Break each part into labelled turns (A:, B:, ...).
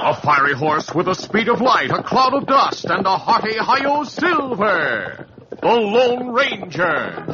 A: A fiery horse with the speed of light, a cloud of dust, and a hearty hi-yo Silver. The Lone Ranger.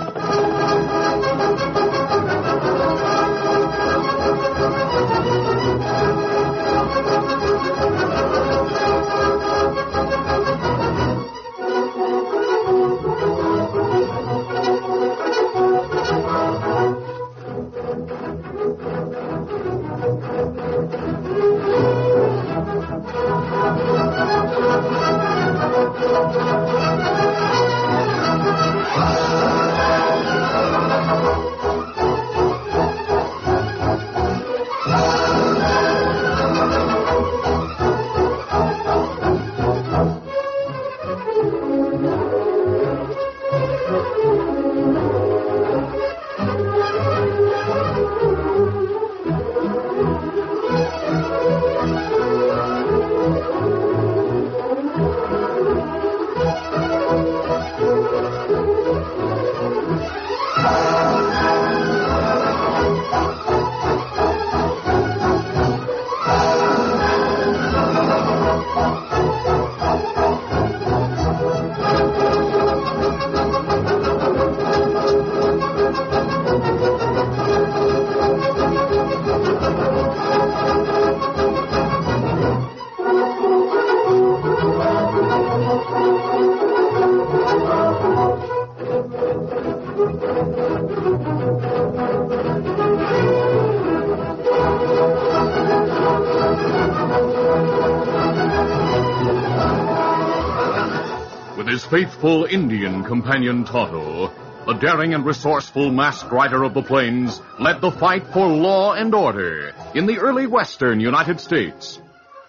A: With his faithful Indian companion Tonto, the daring and resourceful masked rider of the plains led the fight for law and order in the early western United States.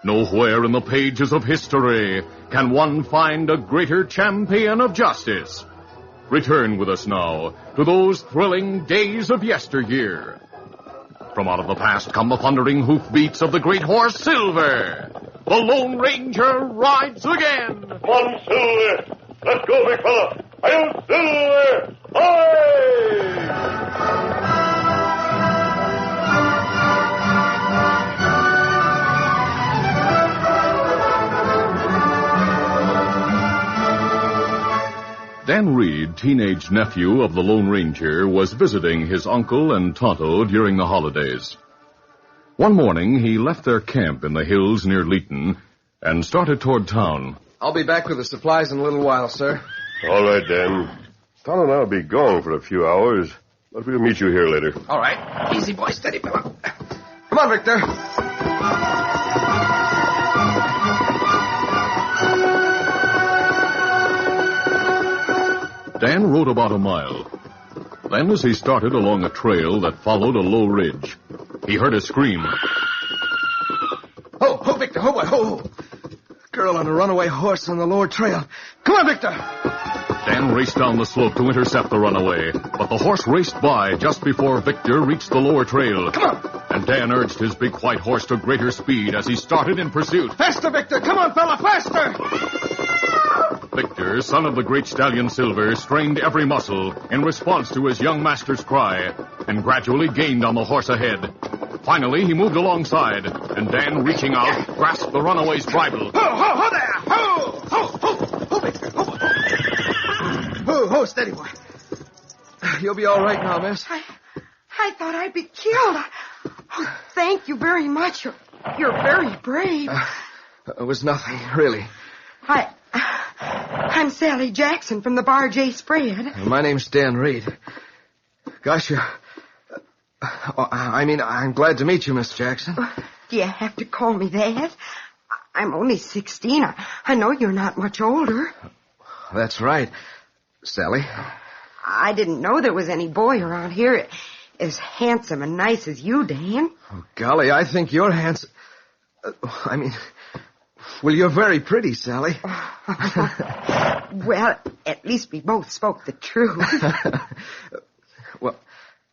A: Nowhere in the pages of history can one find a greater champion of justice. Return with us now to those thrilling days of yesteryear. From out of the past come the thundering hoofbeats of the great horse Silver. The Lone Ranger rides again.
B: Come on, Silver. Let's go, big fella. I'll Silver. Hi!
A: Dan Reed, teenage nephew of the Lone Ranger, was visiting his uncle and Tonto during the holidays. One morning, he left their camp in the hills near Leeton and started toward town.
C: I'll be back with the supplies in a little while, sir.
B: All right, Dan. Tom and I'll be gone for a few hours, but we'll meet you here later.
C: All right. Easy, boy. Steady, fella. Come on, Victor.
A: Dan rode about a mile. Then, as he started along a trail that followed a low ridge, he heard a scream.
C: Oh, Victor, boy, ho. Girl on a runaway horse on the lower trail. Come on, Victor.
A: Dan raced down the slope to intercept the runaway, but the horse raced by just before Victor reached the lower trail.
C: Come on.
A: And Dan urged his big white horse to greater speed as he started in pursuit.
C: Faster, Victor. Come on, fella, faster.
A: Victor, son of the great stallion Silver, strained every muscle in response to his young master's cry and gradually gained on the horse ahead. Finally, he moved alongside, and Dan, reaching out, grasped the runaway's bridle.
C: Ho there! Ho, Victor, ho, steady, boy. You'll be all right now, miss.
D: I thought I'd be killed. Oh, thank you very much. You're very brave.
C: It was nothing, really.
D: I'm Sally Jackson from the Bar J Spread.
C: My name's Dan Reed. Gosh, I'm glad to meet you, Miss Jackson.
D: Do you have to call me that? I'm only 16. I know you're not much older.
C: That's right, Sally.
D: I didn't know there was any boy around here as handsome and nice as you, Dan.
C: Oh, golly, I think you're handsome. Well, you're very pretty, Sally.
D: Well, at least we both spoke the truth.
C: Well,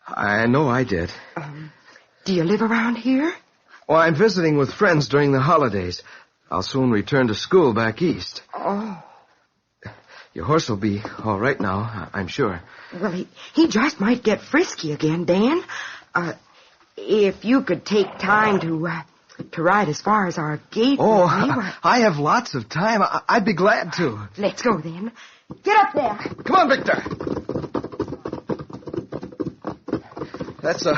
C: I know I did.
D: Do you live around here?
C: Well, I'm visiting with friends during the holidays. I'll soon return to school back east.
D: Oh.
C: Your horse will be all right now, I'm sure.
D: Well, he just might get frisky again, Dan. if you could take time to ride as far as our gate.
C: Oh,
D: with me,
C: I have lots of time. I'd be glad to.
D: Let's go then. Get up there.
C: Come on, Victor. That's a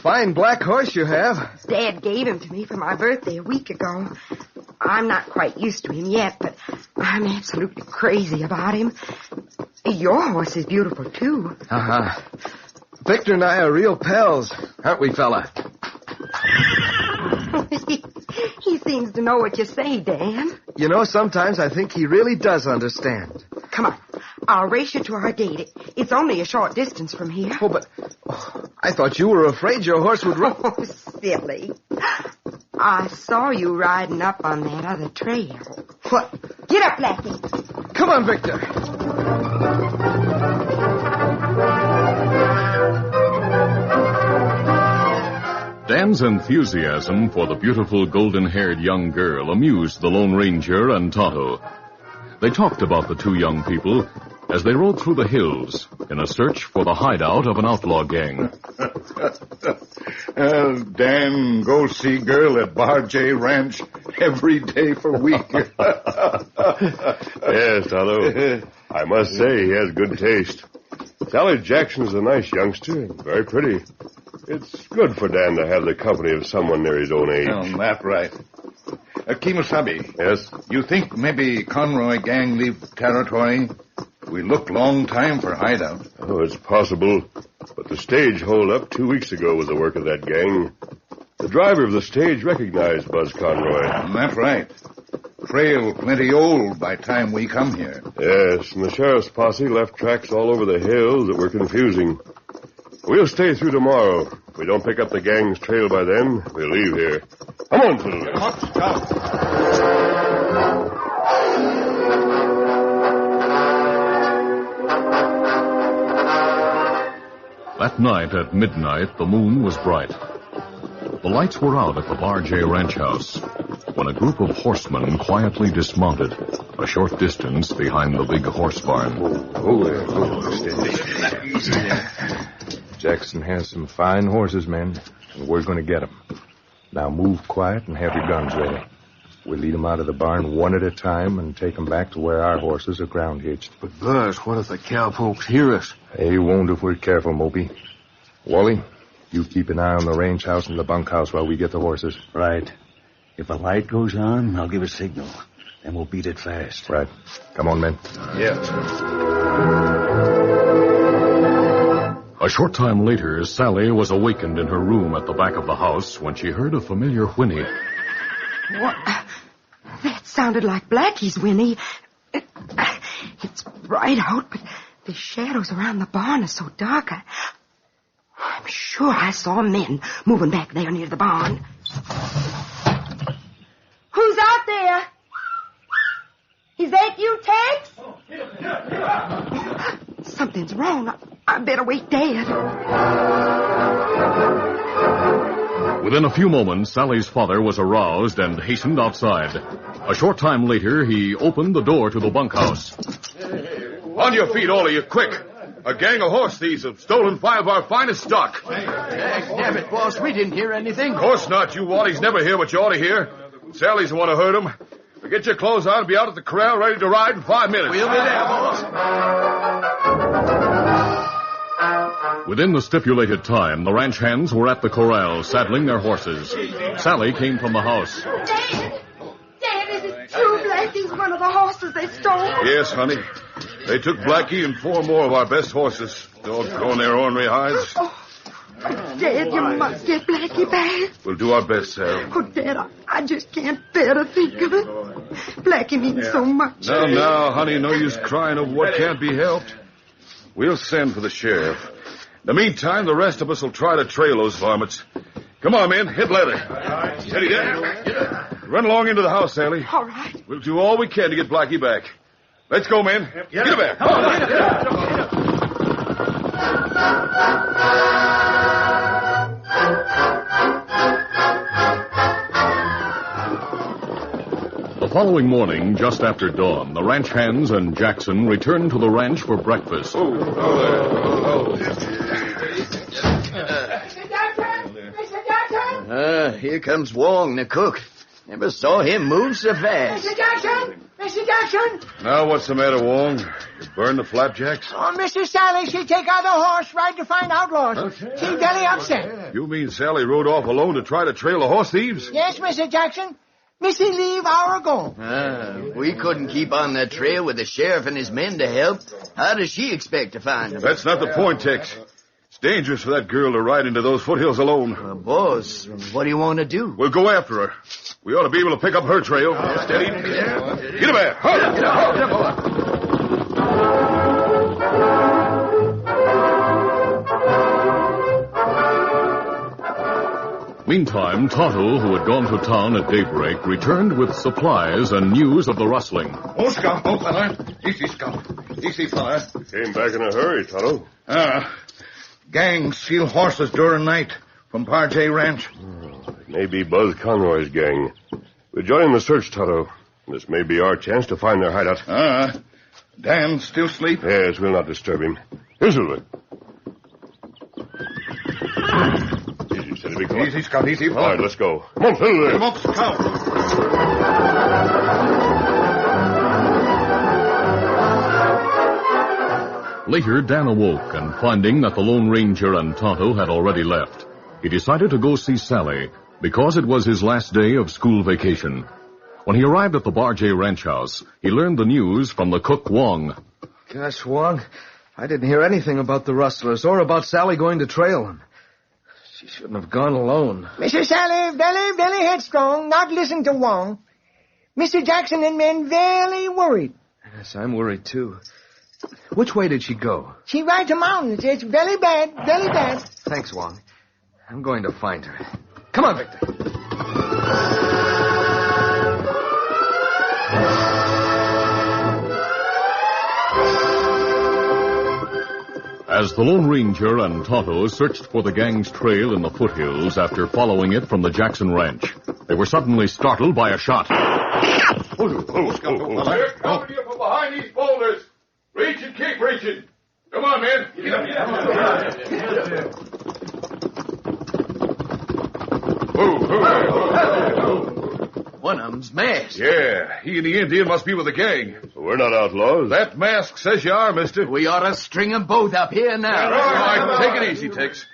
C: fine black horse you have.
D: Dad gave him to me for my birthday a week ago. I'm not quite used to him yet, but I'm absolutely crazy about him. Your horse is beautiful, too.
C: Uh-huh. Victor and I are real pals, aren't we, fella?
D: He seems to know what you say, Dan.
C: You know, sometimes I think he really does understand.
D: Come on. I'll race you to our gate. It's only a short distance from here.
C: Oh, but I thought you were afraid your horse would run.
D: Oh, silly. I saw you riding up on that other trail.
C: What?
D: Get up, Blackie.
C: Come on, Victor.
A: Dan's enthusiasm for the beautiful golden-haired young girl amused the Lone Ranger and Tonto. They talked about the two young people as they rode through the hills in a search for the hideout of an outlaw gang.
B: Dan go see girl at Bar J Ranch every day for a week.
E: Yes, Tonto. I must say he has good taste. Sally Jackson's a nice youngster and very pretty. It's good for Dan to have the company of someone near his own age.
B: Oh, that's right. Kimasabi.
E: Yes?
B: You think maybe Conroy gang leave territory? We looked long time for hideout.
E: Oh, it's possible. But the stage hold-up 2 weeks ago was the work of that gang. The driver of the stage recognized Buzz Conroy.
B: That's right. Trail plenty old by time we come here.
E: Yes, and the sheriff's posse left tracks all over the hills that were confusing. We'll stay through tomorrow. If we don't pick up the gang's trail by then, we'll leave here. Come on, Fiddler.
A: That night at midnight, the moon was bright. The lights were out at the Bar J Ranch house when a group of horsemen quietly dismounted a short distance behind the big horse barn.
F: Jackson has some fine horses, men, and we're going to get them. Now move quiet and have your guns ready. We'll lead them out of the barn one at a time and take them back to where our horses are ground hitched.
C: But, Buzz, what if the cowpokes hear us?
F: They won't if we're careful, Mopey. Wally, you keep an eye on the range house and the bunkhouse while we get the horses.
G: Right. If a light goes on, I'll give a signal. Then we'll beat it fast.
F: Right. Come on, men.
B: Yes.
A: A short time later, Sally was awakened in her room at the back of the house when she heard a familiar whinny.
D: What? That sounded like Blackie's whinny. It's bright out, but the shadows around the barn are so dark. I'm sure I saw men moving back there near the barn. Who's out there? Is that you, Tex? Something's wrong. I better wake Dad.
A: Within a few moments, Sally's father was aroused and hastened outside. A short time later, he opened the door to the bunkhouse.
B: On your feet, all of you, quick. A gang of horse thieves have stolen 5 of our finest stock.
C: Damn it, boss, we didn't hear anything.
B: Of course not. You Wallies never hear what you ought to hear. Sally's the one who heard them. Get your clothes on and be out at the corral ready to ride in 5 minutes.
C: We'll be there, boss.
A: Within the stipulated time, the ranch hands were at the corral, saddling their horses. Sally came from the house.
D: Dad, is it true Blackie's one of the horses they stole?
B: Yes, honey. They took Blackie and 4 more of our best horses. Doggone their ornery hides.
D: Oh, Dad, you must get Blackie back.
B: We'll do our best, Sally.
D: Oh, Dad, I just can't bear to think of it. Blackie means so much.
B: Now, honey, no use crying over what can't be helped. We'll send for the sheriff. In the meantime, the rest of us will try to trail those varmints. Come on, men. Hit leather. Steady down. Run along into the house, Sally.
D: All right.
B: We'll do all we can to get Blackie back. Let's go, men. Get him back. Come on.
A: The following morning, just after dawn, the ranch hands and Jackson returned to the ranch for breakfast.
H: here comes Wong, the cook. Never saw him move so fast.
I: Mr. Jackson! Mr. Jackson!
B: Now, what's the matter, Wong? You burned the flapjacks?
I: Oh, Mrs. Sally, she take out a horse ride to find outlaws. She very upset.
B: You mean Sally rode off alone to try to trail the horse thieves?
I: Yes, Mr. Jackson. Missy leave hour ago.
H: We couldn't keep on that trail with the sheriff and his men to help. How does she expect to find them?
B: That's not the point, Tex. It's dangerous for that girl to ride into those foothills alone.
H: Boss, what do you want to do?
B: We'll go after her. We ought to be able to pick up her trail. Steady. Get him there.
A: Meantime, Tonto, who had gone to town at daybreak, returned with supplies and news of the rustling.
J: Oh, Scout, oh, fella. Easy, Scout. Easy, fella.
E: Came back in a hurry, Tonto.
J: Gang steal horses during night from Parjay Ranch.
E: It may be Buzz Conroy's gang. We're joining the search, Tonto. This may be our chance to find their hideout.
J: Dan still sleep?
E: Yes, we'll not disturb him. Here, Silver. Easy, steady, big fella.
J: Easy, Scout, easy.
E: All right, let's go. Come on, Silver.
J: Come on, Scout.
A: Later, Dan awoke, and finding that the Lone Ranger and Tonto had already left, he decided to go see Sally, because it was his last day of school vacation. When he arrived at the Barjay Ranch house, he learned the news from the cook, Wong.
C: Gosh, Wong, I didn't hear anything about the rustlers or about Sally going to trail them. She shouldn't have gone alone.
I: Mr. Sally, very headstrong, not listen to Wong. Mr. Jackson and men very worried.
C: Yes, I'm worried, too. Which way did she go?
I: She ride to mountains. It's very bad, very bad.
C: Thanks, Wong. I'm going to find her. Come on, Victor.
A: As the Lone Ranger and Tonto searched for the gang's trail in the foothills after following it from the Jackson Ranch, they were suddenly startled by a shot.
B: Here, coming you from behind these boulders. Reach and keep reaching. Come on, man.
H: One of them's masked.
B: Yeah, he and the Indian must be with the gang.
E: We're not outlaws.
B: That mask says you are, mister.
H: We ought to string them both up here now.
B: All right, take it easy, Tex.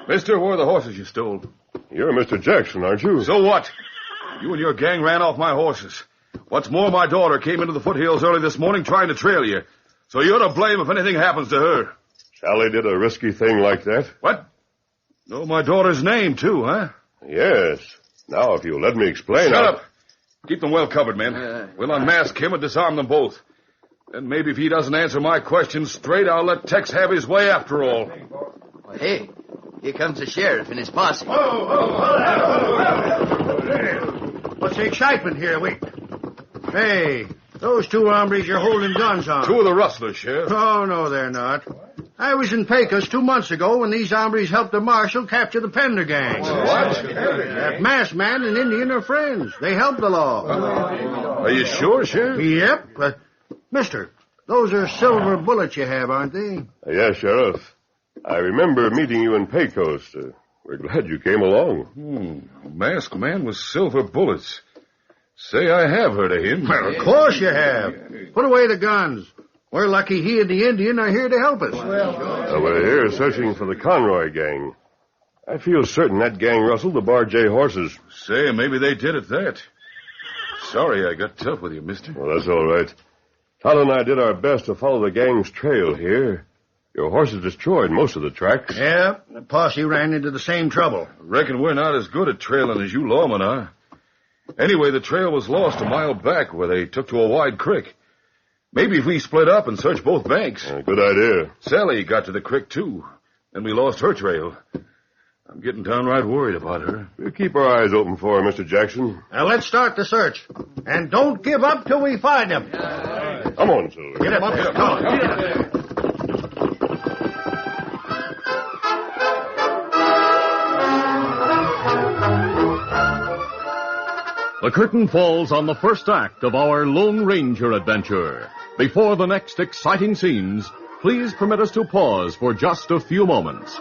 B: Mister, where are the horses you stole?
E: You're Mr. Jackson, aren't you?
B: So what? You and your gang ran off my horses. What's more, my daughter came into the foothills early this morning trying to trail you. So you're to blame if anything happens to her.
E: Sally did a risky thing like that?
B: What? Know my daughter's name, too, huh?
E: Yes. Now, if you'll let me explain...
B: Shut up. Keep them well covered, men. We'll unmask him and disarm them both. Then maybe if he doesn't answer my questions straight, I'll let Tex have his way after all.
H: Well, hey, here comes the sheriff and his posse.
J: What's the excitement here? Hey, those two hombres you're holding guns on.
B: Two of the rustlers, Sheriff.
J: Oh, no, they're not. I was in Pecos 2 months ago when these hombres helped the marshal capture the Pender gang.
B: What?
J: That masked man and Indian are friends. They help the law.
B: Are you sure, Sheriff?
J: Yep. Mister, those are silver bullets you have, aren't they?
E: Yes, Sheriff. I remember meeting you in Pecos. We're glad you came along.
B: A masked man with silver bullets. Say, I have heard of him.
J: Well, of course you have. Put away the guns. We're lucky he and the Indian are here to help us.
E: We're here searching for the Conroy gang. I feel certain that gang rustled the Barjay horses.
B: Say, maybe they did at that. Sorry I got tough with you, mister.
E: Well, that's all right. Todd and I did our best to follow the gang's trail here. Your horses destroyed most of the tracks.
J: Yeah, the posse ran into the same trouble.
B: Reckon we're not as good at trailing as you lawmen are. Anyway, the trail was lost a mile back where they took to a wide creek. Maybe if we split up and search both banks.
E: Good idea.
B: Sally got to the creek, too. Then we lost her trail. I'm getting downright worried about her.
E: We'll keep our eyes open for her, Mr. Jackson.
J: Now, let's start the search. And don't give up till we find him.
E: Come on, Silver.
J: Get him up. Come on.
A: The curtain falls on the first act of our Lone Ranger adventure. Before the next exciting scenes, please permit us to pause for just a few moments.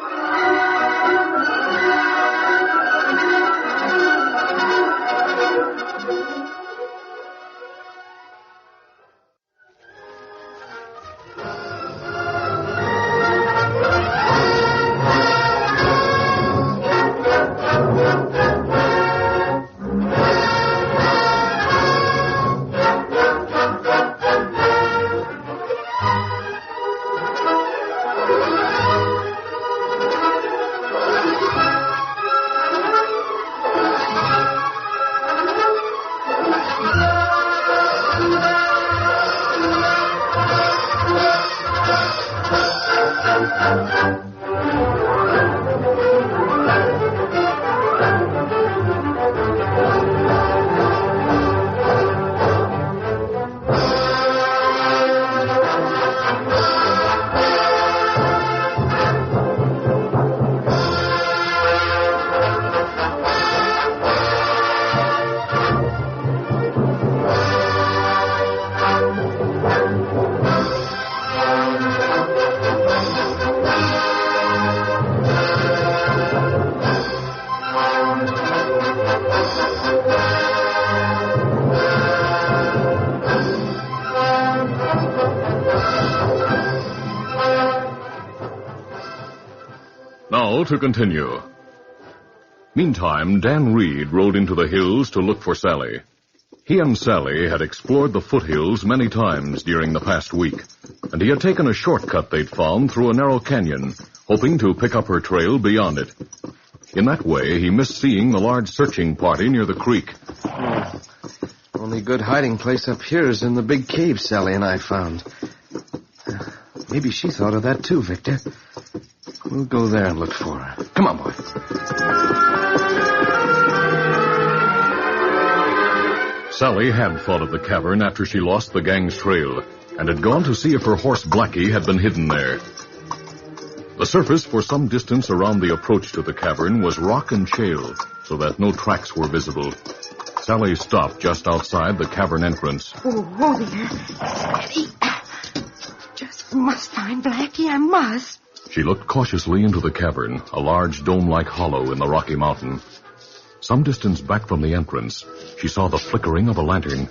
A: Now to continue. Meantime, Dan Reed rode into the hills to look for Sally. He and Sally had explored the foothills many times during the past week, and he had taken a shortcut they'd found through a narrow canyon, hoping to pick up her trail beyond it. In that way, he missed seeing the large searching party near the creek.
C: Only good hiding place up here is in the big cave Sally and I found. Maybe she thought of that too, Victor. We'll go there and look for her. Come on, boy.
A: Sally had thought of the cavern after she lost the gang's trail and had gone to see if her horse Blackie had been hidden there. The surface for some distance around the approach to the cavern was rock and shale, so that no tracks were visible. Sally stopped just outside the cavern entrance.
D: Oh, there. Steady. Just must find Blackie, I must.
A: She looked cautiously into the cavern, a large dome-like hollow in the Rocky Mountain. Some distance back from the entrance, she saw the flickering of a lantern.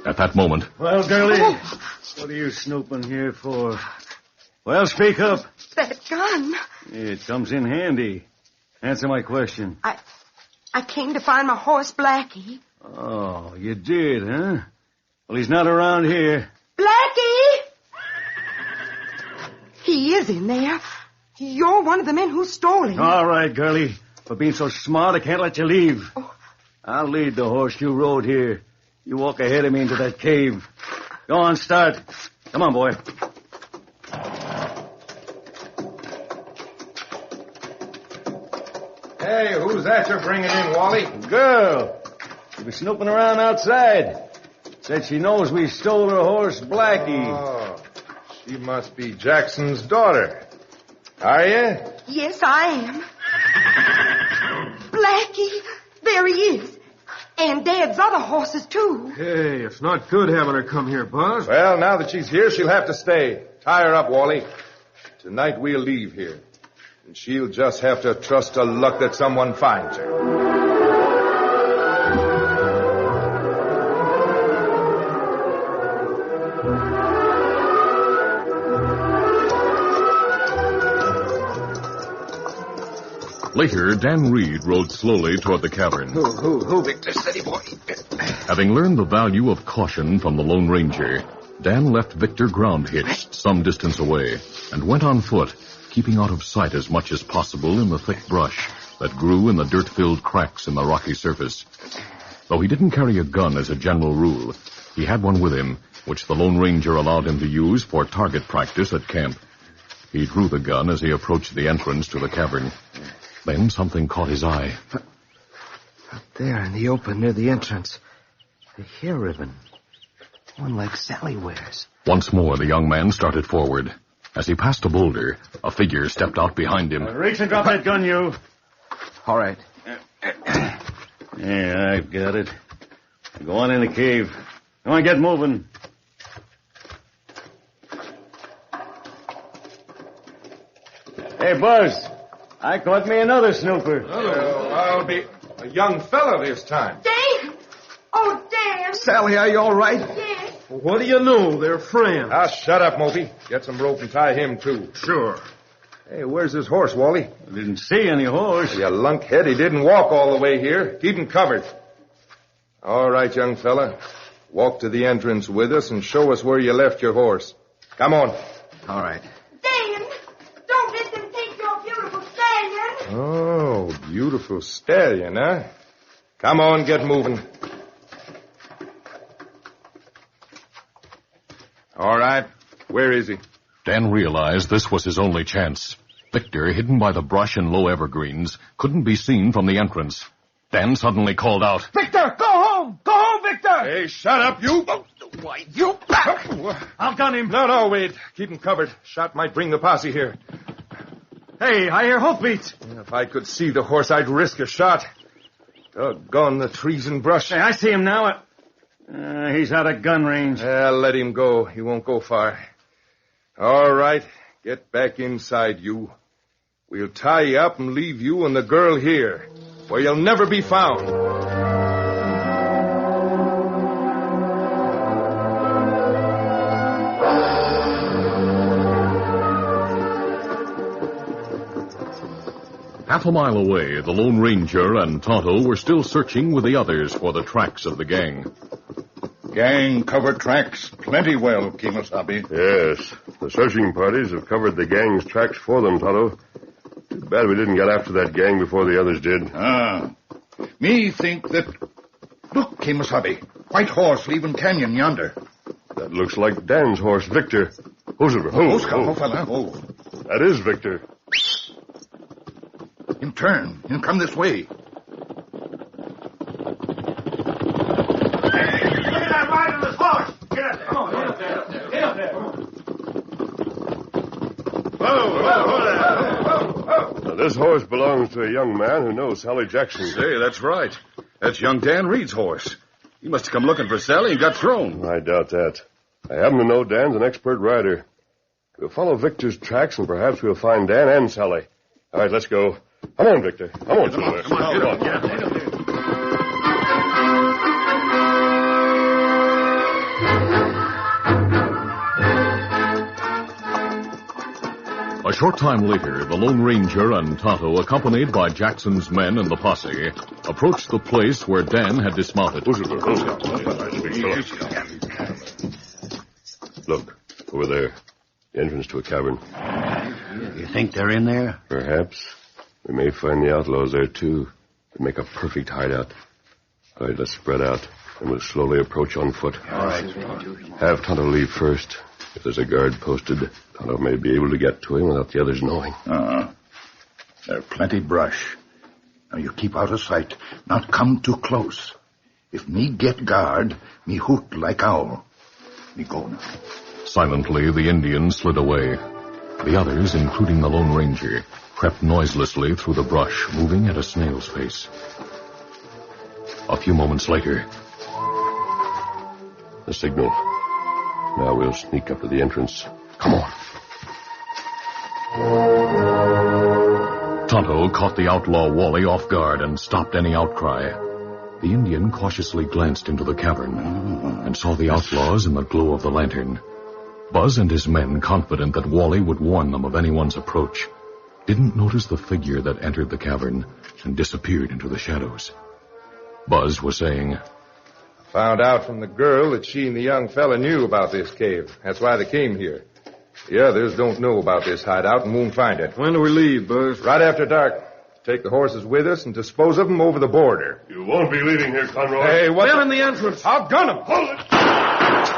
A: At that moment...
G: Well, girlie, what are you snooping here for? Well, speak up.
D: That gun.
G: It comes in handy. Answer my question.
D: I came to find my horse, Blackie.
G: Oh, you did, huh? Well, he's not around here.
D: Blackie! He is in there. You're one of the men who stole him.
G: All right, girlie. For being so smart, I can't let you leave.
D: Oh.
G: I'll lead the horseshoe road here. You walk ahead of me into that cave. Go on, start. Come on, boy.
C: Hey, who's that you're bringing in, Wally?
G: Girl. She was snooping around outside. Said she knows we stole her horse, Blackie.
K: Oh, she must be Jackson's daughter. Are you?
D: Yes, I am. Blackie, there he is. And Dad's other horses, too.
C: Hey, it's not good having her come here, Buzz.
K: Well, now that she's here, she'll have to stay. Tie her up, Wally. Tonight we'll leave here. And she'll just have to trust to luck that someone finds her.
A: Later, Dan Reed rode slowly toward the cavern.
C: Who, Victor? Steady, boy.
A: Having learned the value of caution from the Lone Ranger, Dan left Victor ground-hitched some distance away and went on foot, keeping out of sight as much as possible in the thick brush that grew in the dirt-filled cracks in the rocky surface. Though he didn't carry a gun as a general rule, he had one with him, which the Lone Ranger allowed him to use for target practice at camp. He drew the gun as he approached the entrance to the cavern. Then something caught his eye.
C: Up there in the open near the entrance. A hair ribbon. One like Sally wears.
A: Once more, the young man started forward. As he passed a boulder, a figure stepped out behind him.
G: Reach and drop that gun, you.
C: All right.
G: Yeah, I've got it. Go on in the cave. Come on, get moving. Hey, Buzz. I caught me another snooper.
K: I'll be a young fella this time.
D: Dan! Oh, Dan!
C: Sally, are you all right?
D: Yes.
C: What do you know? They're friends.
K: Ah, shut up, Moby. Get some rope and tie him, too.
C: Sure.
K: Hey, where's this horse, Wally?
G: I didn't see any horse.
K: You lunkhead, he didn't walk all the way here. Keep him covered. All right, young fella. Walk to the entrance with us and show us where you left your horse. Come on.
C: All right.
D: Dan! Don't let them take your beautiful stallion!
K: Oh, beautiful stallion, huh? Come on, get moving. All right. Where is he?
A: Dan realized this was his only chance. Victor, hidden by the brush and low evergreens, couldn't be seen from the entrance. Dan suddenly called out,
C: Victor, go home! Go home, Victor!
K: Hey, shut up, you!
C: Why, you...
G: I'll gun him.
K: No, wait. Keep him covered. Shot might bring the posse here.
G: Hey, I hear hoofbeats.
K: If I could see the horse, I'd risk a shot. Doggone the trees and brush.
G: Hey, I see him now. He's out of gun range.
K: Let him go. He won't go far. All right. Get back inside, you. We'll tie you up and leave you and the girl here, where you'll never be found.
A: Half a mile away, the Lone Ranger and Tonto were still searching with the others for the tracks of the gang.
L: Gang covered tracks plenty well, Kemosabe.
E: Yes. The searching parties have covered the gang's tracks for them, Tonto. Too bad we didn't get after that gang before the others did.
L: Me think that... Look, Kemosabe. White horse leaving canyon yonder.
E: That looks like Dan's horse, Victor. Who's it?
L: Oh.
E: That is Victor.
L: Him turn. Him come this way.
E: Now, this horse belongs to a young man who knows Sally Jackson.
B: Say, that's right. That's young Dan Reed's horse. He must have come looking for Sally and got thrown.
E: I doubt that. I happen to know Dan's an expert rider. We'll follow Victor's tracks, and perhaps we'll find Dan and Sally. All right, let's go. Come on, Victor. Come on, Silver. Come on.
A: A short time later, the Lone Ranger and Tonto, accompanied by Jackson's men and the posse, approached the place where Dan had dismounted.
E: Look, over there. The entrance to a cavern.
J: You think they're in there?
E: Perhaps. We may find the outlaws there, too. It'd make a perfect hideout. All right, let's spread out, and we'll slowly approach on foot.
J: All right.
E: Have Tonto leave first. If there's a guard posted, Tonto may be able to get to him without the others knowing.
L: There's plenty brush. Now you keep out of sight. Not come too close. If me get guard, me hoot like owl. Me go now.
A: Silently, the Indians slid away. The others, including the Lone Ranger, crept noiselessly through the brush, moving at a snail's pace. A few moments later...
E: The signal. Now we'll sneak up to the entrance. Come on.
A: Tonto caught the outlaw Wally off guard and stopped any outcry. The Indian cautiously glanced into the cavern and saw the outlaws in the glow of the lantern. Buzz and his men, confident that Wally would warn them of anyone's approach, didn't notice the figure that entered the cavern and disappeared into the shadows. Buzz was saying,
K: Found out from the girl that she and the young fella knew about this cave. That's why they came here. The others don't know about this hideout and won't find it.
E: When do we leave, Buzz?
K: Right after dark. Take the horses with us and dispose of them over the border.
E: You won't be leaving here, Conroy.
K: Hey, what's...
E: They're in the entrance.
K: I'll gun them.
E: Hold it.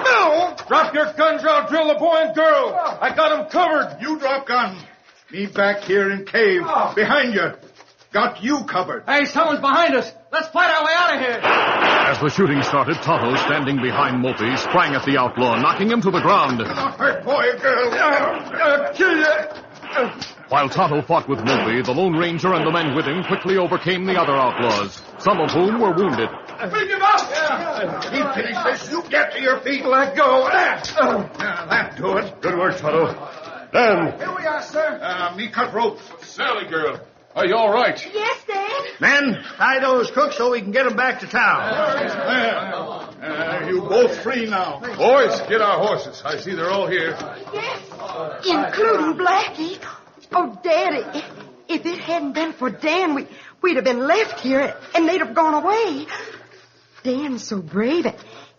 K: No! Drop your guns or I'll drill the boy and girl. I got them covered.
L: You drop gun. Me back here in cave. Behind you. Got you covered.
G: Hey, someone's behind us. Let's fight our way out of here.
A: As the shooting started, Tonto, standing behind Mopey, sprang at the outlaw, knocking him to the ground.
L: Don't hurt boy or girl.
K: I'll kill you.
A: While Tonto fought with Mopey, the Lone Ranger and the men with him quickly overcame the other outlaws, some of whom were wounded.
L: Bring him up! He finished this. You get to your feet. Let go. That do it.
E: Good work, Tonto. Dan.
I: Here we are, sir.
L: Me cut rope.
B: Sally, girl. Are you all right?
D: Yes, Dan.
J: Men, tie those crooks so we can get them back to town.
L: You both free now.
B: Boys, get our horses. I see they're all here.
D: Yes, including Blackie. Oh, Daddy, if it hadn't been for Dan, we'd have been left here, and they'd have gone away. Dan's so brave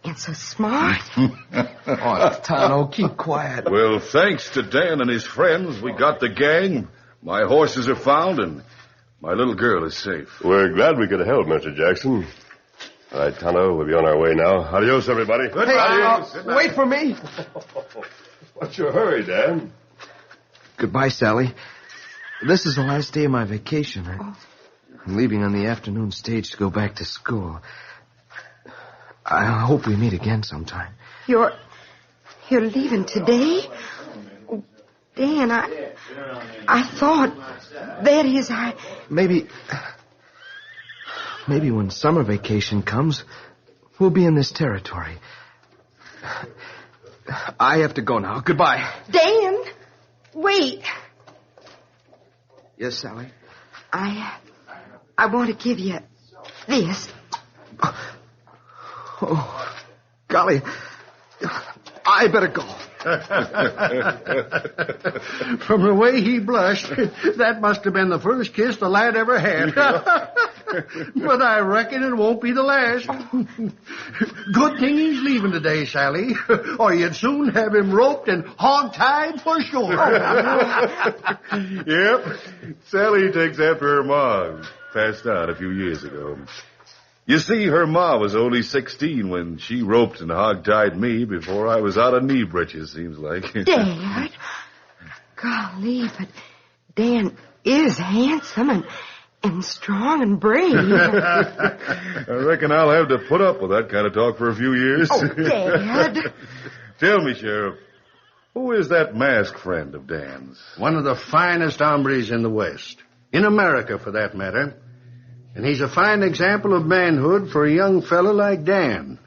D: and so smart.
C: Oh, Tonto, keep quiet.
B: Well, thanks to Dan and his friends, we got the gang. My horses are found, and my little girl is safe.
E: We're glad we could help, Mr. Jackson. All right, Tonto, we'll be on our way now. Adios, everybody.
C: Hey, wait for me.
E: What's your hurry, Dan?
C: Goodbye, Sally. This is the last day of my vacation. I'm leaving on the afternoon stage to go back to school. I hope we meet again sometime.
D: You're leaving today? Oh, Dan, I thought... That is,
C: Maybe when summer vacation comes, we'll be in this territory. I have to go now. Goodbye.
D: Dan, wait.
C: Yes, Sally?
D: I want to give you this.
C: Oh, golly. I better go.
J: From the way he blushed, that must have been the first kiss the lad ever had. But I reckon it won't be the last. Good thing he's leaving today, Sally, or you'd soon have him roped and hog-tied for sure.
B: Yep. Sally takes after her ma. Passed out a few years ago. You see, her ma was only 16 when she roped and hog-tied me before I was out of knee breeches, seems like.
D: Dad? Golly, but Dan is handsome and strong and brave.
B: I reckon I'll have to put up with that kind of talk for a few years.
D: Oh, Dad.
B: Tell me, Sheriff, who is that masked friend of Dan's?
J: One of the finest hombres in the West. In America, for that matter. And he's a fine example of manhood for a young fellow like Dan.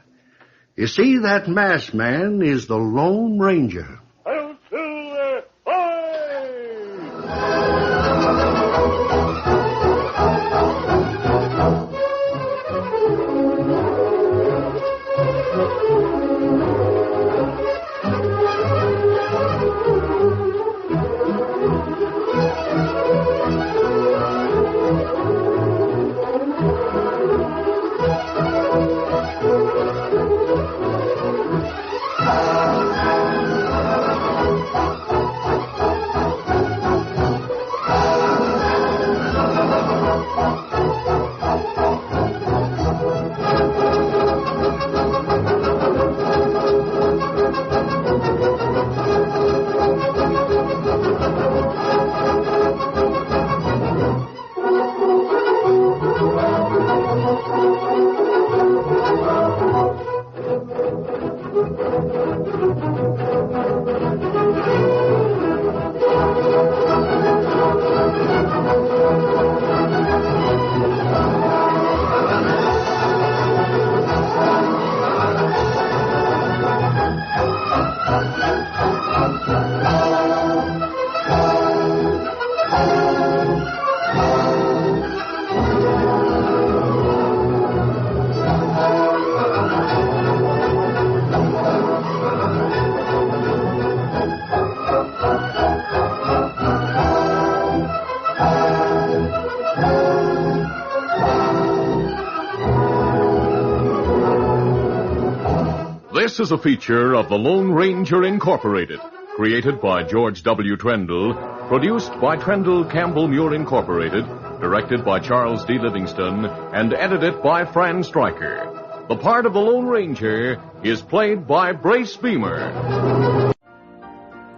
J: You see, that masked man is the Lone Ranger.
A: This is a feature of the Lone Ranger Incorporated, created by George W. Trendle, produced by Trendle Campbell Muir Incorporated, directed by Charles D. Livingston, and edited by Fran Stryker. The part of the Lone Ranger is played by Brace Beamer.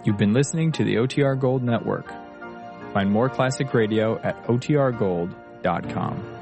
M: You've been listening to the OTR Gold Network. Find more classic radio at otrgold.com.